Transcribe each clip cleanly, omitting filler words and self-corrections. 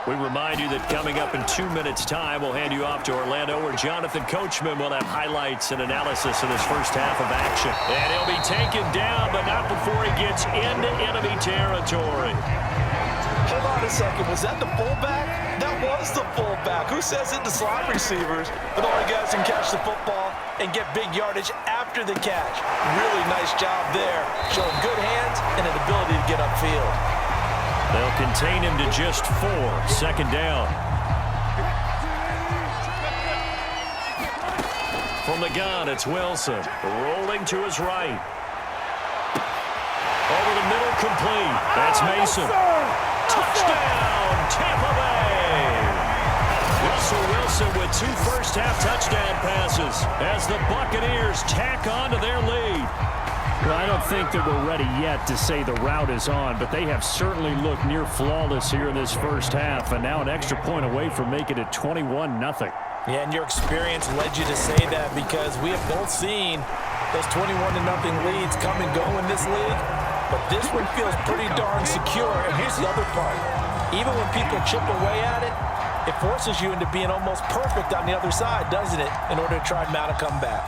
We remind you that coming up in 2 minutes' time, we'll hand you off to Orlando, where Jonathan Coachman will have highlights and analysis of this first half of action. And he'll be taken down, but not before he gets into enemy territory. Hold on a second. Was that the fullback? That was the fullback. Who says it to slot receivers? But all the guys can catch the football and get big yardage after the catch. Really nice job there. Showing good hands and an ability to get upfield. They'll contain him to just 4. Second down. From the gun, it's Wilson. Rolling to his right. Over the middle, complete. That's Mason. Touchdown, Tampa Bay. Russell Wilson with 2 first-half touchdown passes as the Buccaneers tack on to their lead. Well, I don't think that we're ready yet to say the route is on, but they have certainly looked near flawless here in this first half, and now an extra point away from making it 21-0. Yeah, and your experience led you to say that because we have both seen those 21-0 leads come and go in this league, but this one feels pretty darn secure. And here's the other part. Even when people chip away at it, it forces you into being almost perfect on the other side, doesn't it, in order to try and mount a comeback.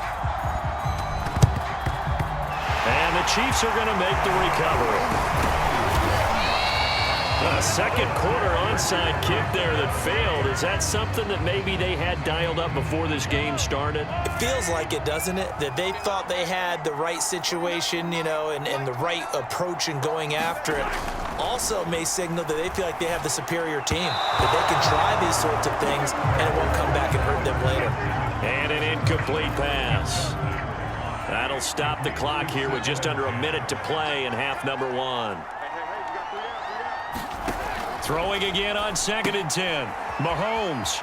And the Chiefs are going to make the recovery. A second quarter onside kick there that failed. Is that something that maybe they had dialed up before this game started? It feels like it, doesn't it? That they thought they had the right situation, you know, and the right approach in going after it. Also may signal that they feel like they have the superior team, that they can try these sorts of things and it won't come back and hurt them later. And an incomplete pass. That'll stop the clock here with just under a minute to play in half number 1. Throwing again on 2nd and 10. Mahomes.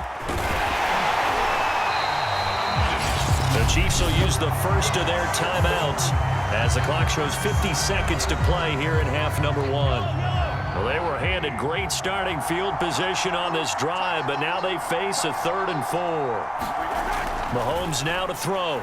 The Chiefs will use the first of their timeouts as the clock shows 50 seconds to play here in half number 1. Well, they were handed great starting field position on this drive, but now they face a 3rd and 4. Mahomes now to throw.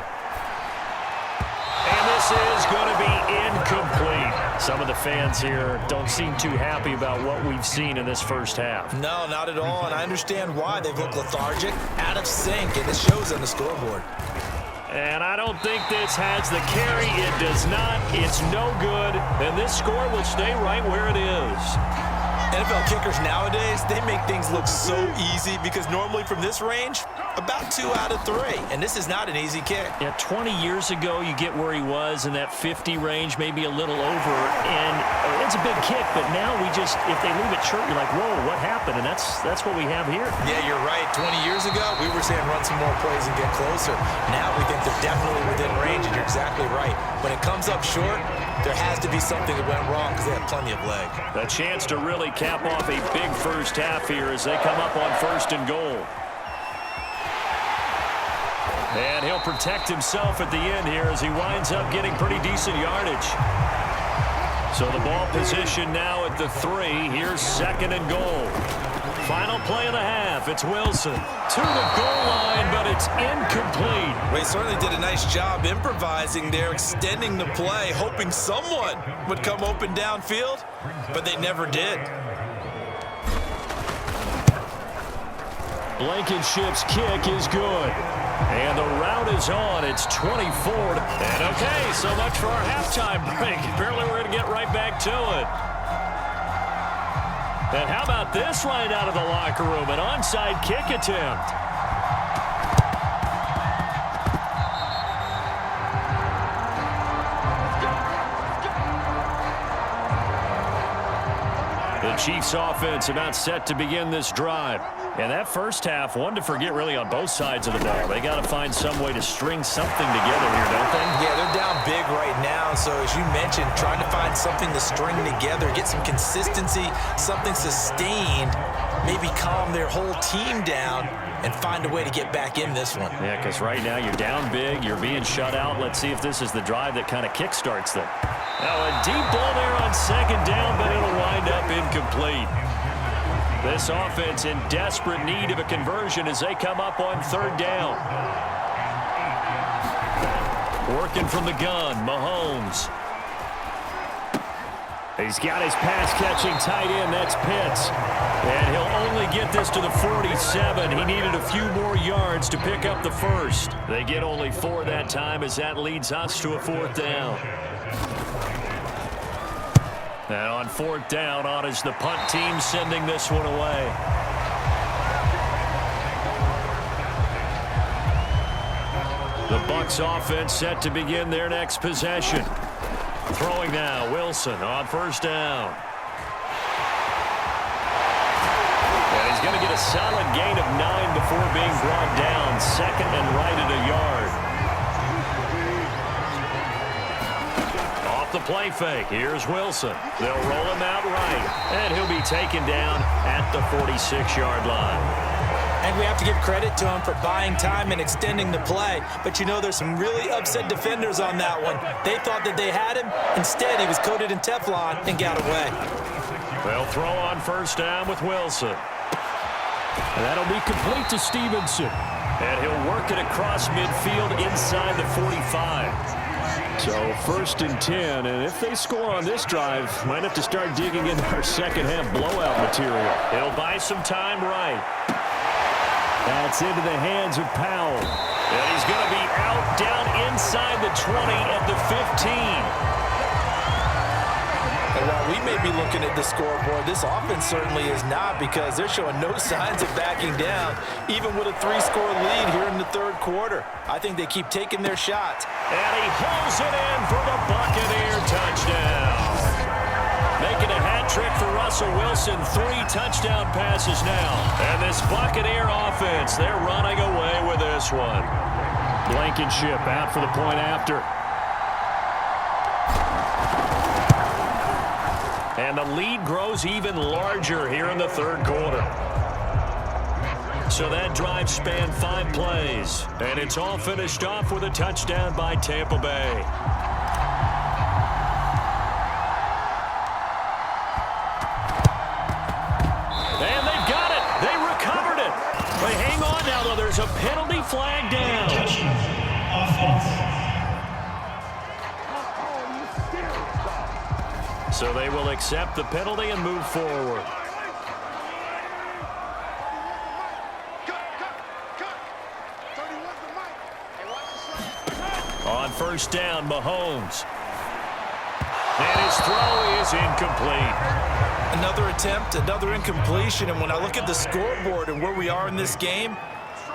And this is going to be incomplete. Some of the fans here don't seem too happy about what we've seen in this first half. No, not at all, and I understand why. They've looked lethargic, out of sync, and it shows on the scoreboard. And I don't think this has the carry. It does not. It's no good. And this score will stay right where it is. NFL kickers nowadays, they make things look so easy because normally from this range, about 2 out of 3. And this is not an easy kick. Yeah, 20 years ago, you get where he was in that 50 range, maybe a little over. And it's a big kick, but now we just, if they leave it short, you're like, whoa, what happened? And that's what we have here. Yeah, you're right. 20 years ago, we were saying run some more plays and get closer. Now we think they're definitely within range, and you're exactly right. When it comes up short, there has to be something that went wrong because they have plenty of leg. A chance to really cap off a big first half here as they come up on 1st and goal. And he'll protect himself at the end here as he winds up getting pretty decent yardage. So the ball position now at the 3. Here's 2nd and goal. Final play of the half. It's Wilson to the goal line, but it's incomplete. Well, he certainly did a nice job improvising there, extending the play, hoping someone would come open downfield, but they never did. Blankenship's kick is good. And the route is on. It's 24. And okay, so much for our halftime break. Apparently we're going to get right back to it. And how about this right out of the locker room? An onside kick attempt. The Chiefs offense about set to begin this drive. And that first half, one to forget really on both sides of the ball. They got to find some way to string something together here, don't they? Yeah, they're down big right now. So as you mentioned, trying to find something to string together, get some consistency, something sustained, maybe calm their whole team down and find a way to get back in this one. Yeah, because right now you're down big, you're being shut out. Let's see if this is the drive that kind of kickstarts them. Now a deep ball there on 2nd down, but it'll wind up incomplete. This offense in desperate need of a conversion as they come up on 3rd down. Working from the gun, Mahomes. He's got his pass-catching tight end. That's Pitts. And he'll only get this to the 47. He needed a few more yards to pick up the first. They get only 4 that time as that leads us to a 4th down. And on 4th down, on is the punt team sending this one away. The Bucs offense set to begin their next possession. Throwing now, Wilson on 1st down. And he's going to get a solid gain of 9 before being brought down. 2nd and right at a yard. Off the play fake, here's Wilson. They'll roll him out right, and he'll be taken down at the 46-yard line. And we have to give credit to him for buying time and extending the play. But you know, there's some really upset defenders on that one. They thought that they had him. Instead, he was coated in Teflon and got away. They'll throw on 1st down with Wilson. And that'll be complete to Stevenson. And he'll work it across midfield inside the 45. So 1st and 10, and if they score on this drive, might have to start digging into our second-half blowout material. He'll buy some time right. That's into the hands of Powell. And he's going to be out down inside the 20 at the 15. And while we may be looking at the scoreboard, this offense certainly is not, because they're showing no signs of backing down, even with a 3-score lead here in the 3rd quarter. I think they keep taking their shots. And he hauls it in for the Buccaneer touchdown. Making a hat trick for Russell Wilson. 3 touchdown passes now. And this Buccaneer offense, they're running away with this one. Blankenship out for the point after. And the lead grows even larger here in the 3rd quarter. So that drive spanned 5 plays. And it's all finished off with a touchdown by Tampa Bay. And they've got it. They recovered it. They hang on now, though. There's a penalty flag down. So they will accept the penalty and move forward. On 1st down, Mahomes. And his throw is incomplete. Another attempt, another incompletion, and when I look at the scoreboard and where we are in this game,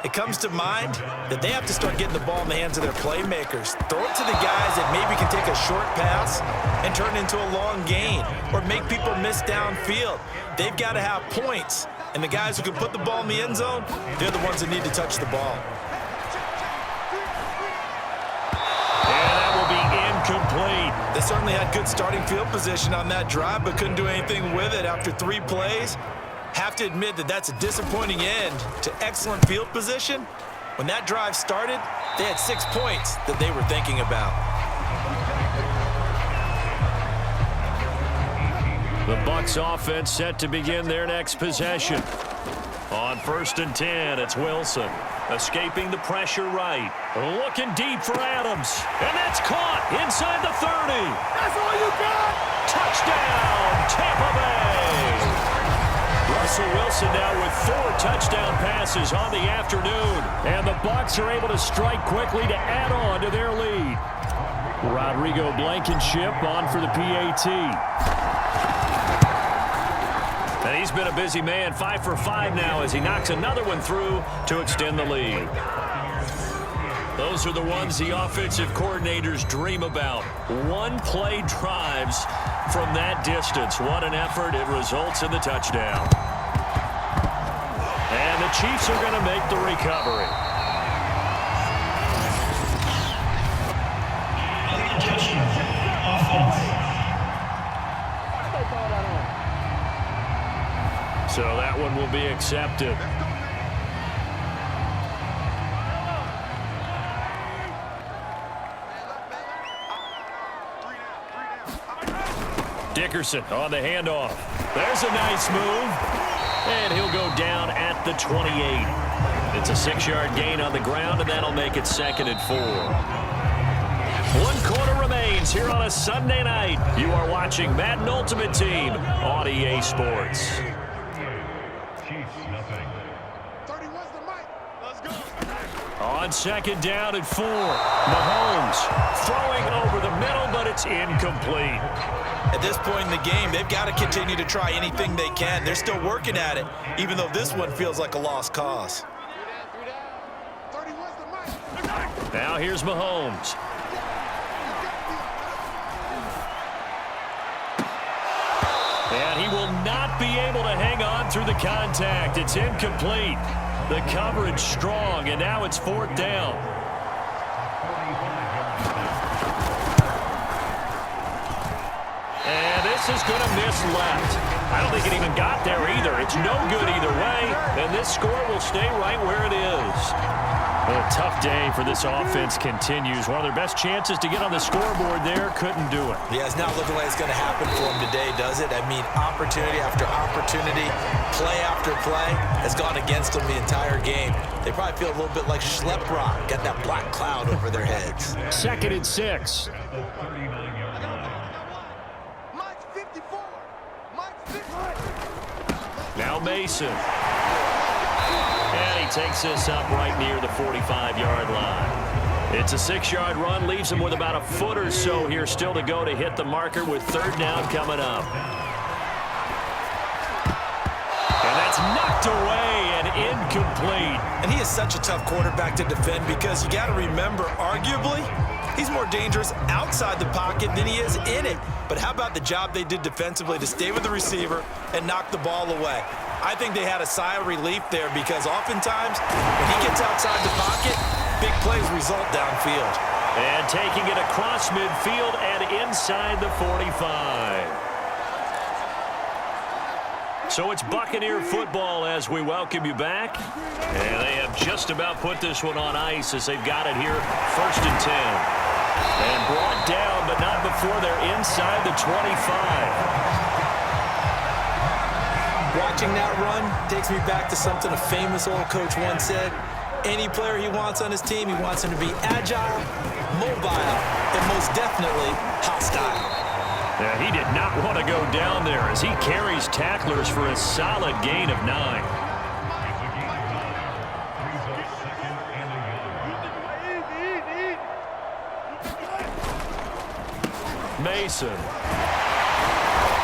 it comes to mind that they have to start getting the ball in the hands of their playmakers. Throw it to the guys that maybe can take a short pass and turn it into a long gain, or make people miss downfield. They've got to have points, and the guys who can put the ball in the end zone, they're the ones that need to touch the ball. Complete. They certainly had good starting field position on that drive, but couldn't do anything with it after 3 plays. Have to admit that that's a disappointing end to excellent field position. When that drive started, they had 6 points that they were thinking about. The Bucs offense set to begin their next possession. On 1st and 10, it's Wilson. Escaping the pressure right. Looking deep for Adams. And that's caught inside the 30. That's all you got. Touchdown, Tampa Bay. Russell Wilson now with 4 touchdown passes on the afternoon. And the Bucs are able to strike quickly to add on to their lead. Rodrigo Blankenship on for the PAT. And he's been a busy man, 5 for 5 now as he knocks another one through to extend the lead. Those are the ones the offensive coordinators dream about. 1-play drives from that distance. What an effort. It results in the touchdown. And the Chiefs are going to make the recovery. So that one will be accepted. Dickerson on the handoff. There's a nice move. And he'll go down at the 28. It's a 6-yard gain on the ground, and that'll make it 2nd and 4. 1 quarter remains here on a Sunday night. You are watching Madden Ultimate Team on EA Sports. On second down and 4. Mahomes throwing over the middle, but it's incomplete. At this point in the game, they've got to continue to try anything they can. They're still working at it, even though this one feels like a lost cause. Now here's Mahomes. And he will not be able to hang on through the contact. It's incomplete. The coverage strong, and now it's 4th down. And this is going to miss left. I don't think it even got there either. It's no good either way, and this score will stay right where it is. Well, a tough day for this offense continues. One of their best chances to get on the scoreboard there, couldn't do it. Yeah, it's not looking like it's going to happen for them today, does it? I mean, opportunity after opportunity, play after play has gone against them the entire game. They probably feel a little bit like Schlep Rock, got that black cloud over their heads. 2nd and 6. Now Mason. And he takes this up right near the 45-yard line. It's a 6-yard run, leaves him with about a foot or so here still to go to hit the marker with 3rd down coming up. And that's knocked away and incomplete. And he is such a tough quarterback to defend because you got to remember, arguably, he's more dangerous outside the pocket than he is in it. But how about the job they did defensively to stay with the receiver and knock the ball away? I think they had a sigh of relief there because oftentimes when he gets outside the pocket, big plays result downfield. And taking it across midfield and inside the 45. So it's Buccaneer football as we welcome you back. And they have just about put this one on ice as they've got it here, 1st and 10. And brought down, but not before they're inside the 25. Watching that run takes me back to something a famous old coach once said. Any player he wants on his team, he wants him to be agile, mobile, and most definitely hostile. Yeah, he did not want to go down there as he carries tacklers for a solid gain of 9. Mason.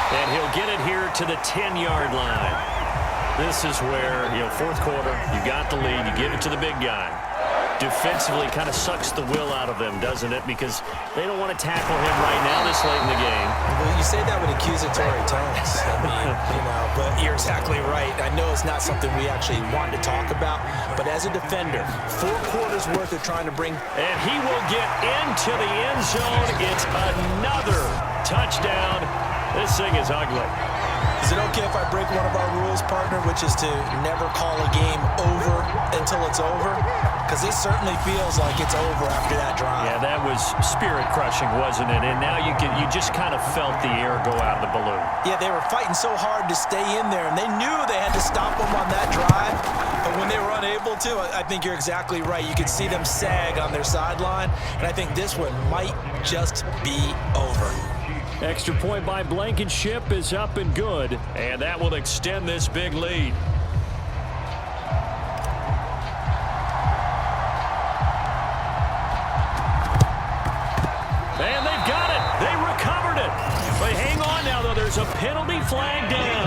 And he'll get it here to the 10-yard line. This is where, 4th quarter, you got the lead, you give it to the big guy. Defensively kind of sucks the will out of them, doesn't it? Because they don't want to tackle him right now this late in the game. Well, you say that with accusatory tones. I mean, but you're exactly right. I know it's not something we actually want to talk about, but as a defender, 4 quarters worth of trying to bring. And he will get into the end zone. It's another touchdown. This thing is ugly. Is it okay if I break one of our rules, partner, which is to never call a game over until it's over? Because this certainly feels like it's over after that drive. Yeah, that was spirit-crushing, wasn't it? And now you just kind of felt the air go out of the balloon. Yeah, they were fighting so hard to stay in there, and they knew they had to stop them on that drive. But when they were unable to, I think you're exactly right. You could see them sag on their sideline, and I think this one might just be over. Extra point by Blankenship is up and good, and that will extend this big lead. And they've got it. They recovered it. But hang on now, though. There's a penalty flag down.